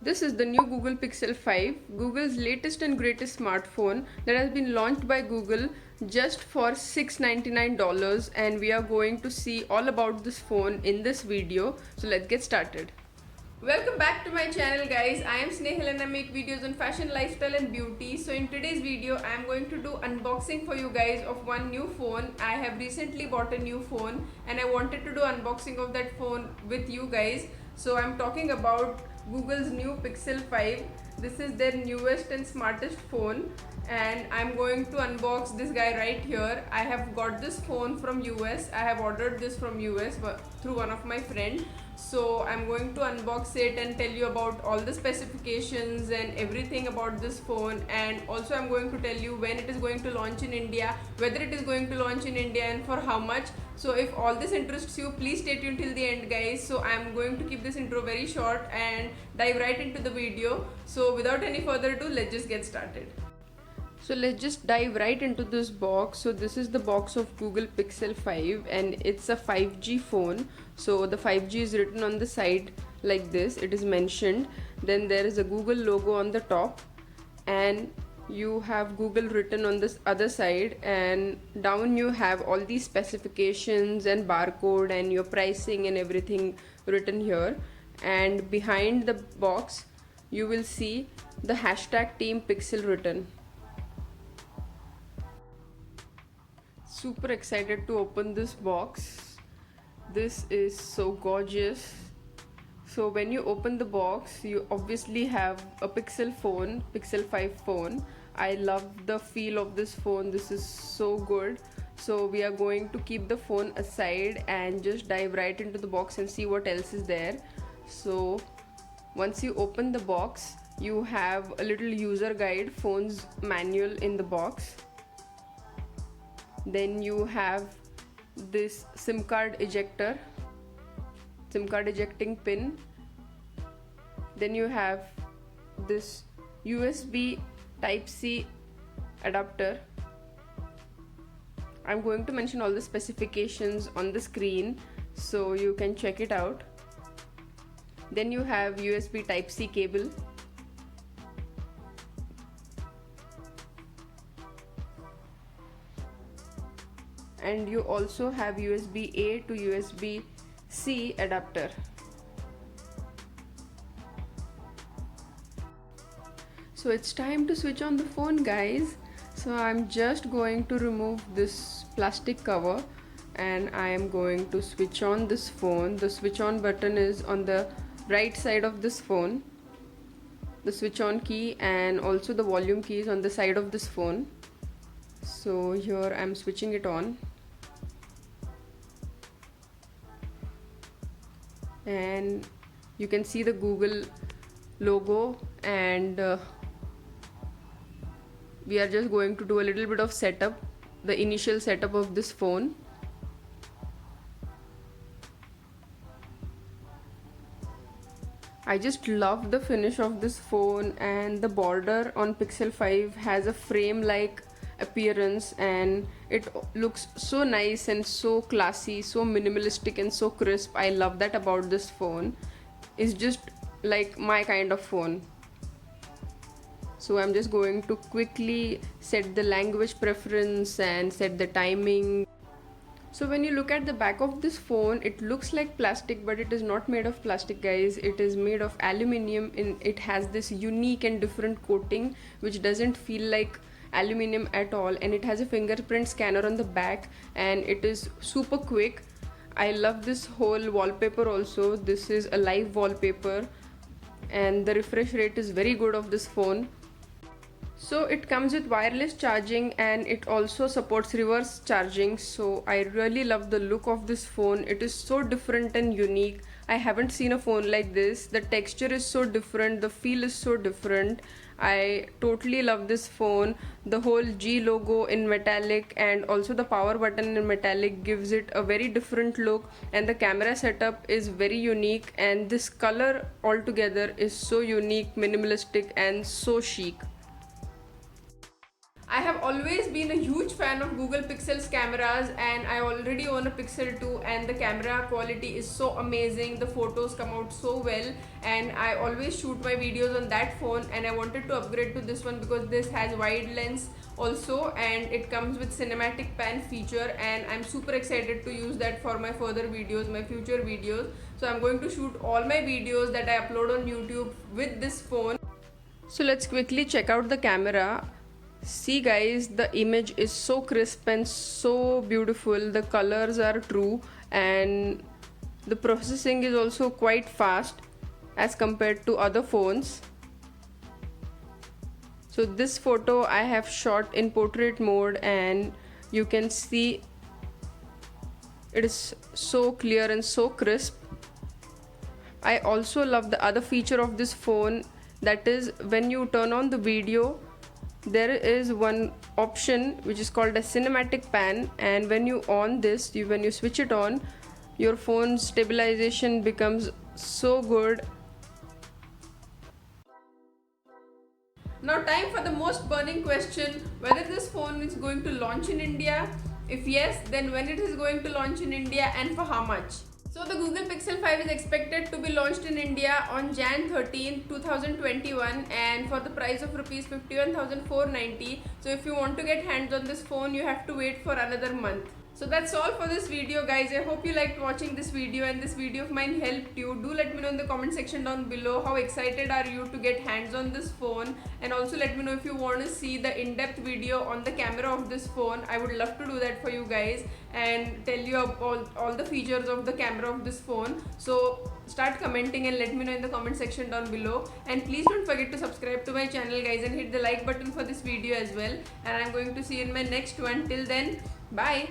This is the new Google Pixel 5, Google's latest and greatest smartphone that has been launched by Google just for $699, and we are going to see all about this phone in this video. So let's get started. Welcome back to my channel, guys. I am Snehal and I make videos on fashion, lifestyle and beauty. So in today's video I am going to do unboxing for you guys of one new phone. I have recently bought a new phone and I wanted to do unboxing of that phone with you guys. So I'm talking about Google's new Pixel 5. This is their newest and smartest phone, and I'm going to unbox this guy right here. I have got this phone from US. I have ordered this from US through one of my friends. So I'm going to unbox it and tell you about all the specifications and everything about this phone, and also I'm going to tell you when it is going to launch in India, whether it is going to launch in India and for how much. So if all this interests you, please stay tuned till the end, guys. So I'm going to keep this intro very short and dive right into the video. So without any further ado, let's just get started. So let's just dive right into this box. So this is the box of Google Pixel 5 and it's a 5G phone. So the 5G is written on the side like this, it is mentioned. Then there is a Google logo on the top and you have Google written on this other side, and down you have all these specifications and barcode and your pricing and everything written here. And behind the box you will see the hashtag Team Pixel written. Super excited to open this box. This is so gorgeous. So when you open the box, you obviously have a Pixel phone, Pixel 5 phone. I love the feel of this phone. This is so good. So we are going to keep the phone aside and just dive right into the box and see what else is there. So once you open the box, you have a little user guide, phone's manual in the box. Then you have this SIM card ejecting pin. Then you have this USB Type-C adapter. I'm going to mention all the specifications on the screen so you can check it out. Then you have USB Type-C cable. And you also have USB-A to USB-C adapter. So it's time to switch on the phone, guys. So I'm just going to remove this plastic cover and I am going to switch on this phone. The switch on button is on the right side of this phone. The switch on key and also the volume key is on the side of this phone. So here I'm switching it on. And you can see the Google logo, and we are just going to do a little bit of setup, the initial setup of this phone. I just love the finish of this phone, and the border on Pixel 5 has a frame like appearance and it looks so nice and so classy, so minimalistic and so crisp. I love that about this phone. It's just like my kind of phone. So I'm just going to quickly set the language preference and set the timing. So when you look at the back of this phone, it looks like plastic, but it is not made of plastic, guys. It is made of aluminium, and it has this unique and different coating which doesn't feel like aluminium at all, and it has a fingerprint scanner on the back and it is super quick. I love this whole wallpaper also. This is a live wallpaper and the refresh rate is very good of this phone. So it comes with wireless charging and it also supports reverse charging. So I really love the look of this phone. It is so different and unique. I haven't seen a phone like this. The texture is so different, the feel is so different. I totally love this phone. The whole G logo in metallic and also the power button in metallic gives it a very different look, and the camera setup is very unique, and this color altogether is so unique, minimalistic and so chic. I have always been a huge fan of Google Pixel's cameras, and I already own a Pixel 2, and the camera quality is so amazing. The photos come out so well, and I always shoot my videos on that phone, and I wanted to upgrade to this one because this has wide lens also, and it comes with cinematic pan feature, and I'm super excited to use that for my further videos, my future videos. So I'm going to shoot all my videos that I upload on YouTube with this phone. So let's quickly check out the camera. See guys, the image is so crisp and so beautiful. The colors are true, and the processing is also quite fast as compared to other phones. So this photo I have shot in portrait mode, and you can see it is so clear and so crisp. I also love the other feature of this phone, that is when you turn on the video, there is one option which is called a cinematic pan, and when you on this, when you switch it on, your phone's stabilization becomes so good. Now time for the most burning question, whether this phone is going to launch in India. If yes, then when it is going to launch in India and for how much. So the Google Pixel 5 is expected to be launched in India on Jan 13, 2021, and for the price of rupees 51,490. So if you want to get hands on this phone, you have to wait for another month. So that's all for this video guys. I hope you liked watching this video and this video of mine helped you. Do let me know in the comment section down below how excited are you to get hands on this phone, and also let me know if you want to see the in-depth video on the camera of this phone. I would love to do that for you guys and tell you about all the features of the camera of this phone. So start commenting and let me know in the comment section down below, and please don't forget to subscribe to my channel guys and hit the like button for this video as well, and I'm going to see you in my next one. Till then, bye.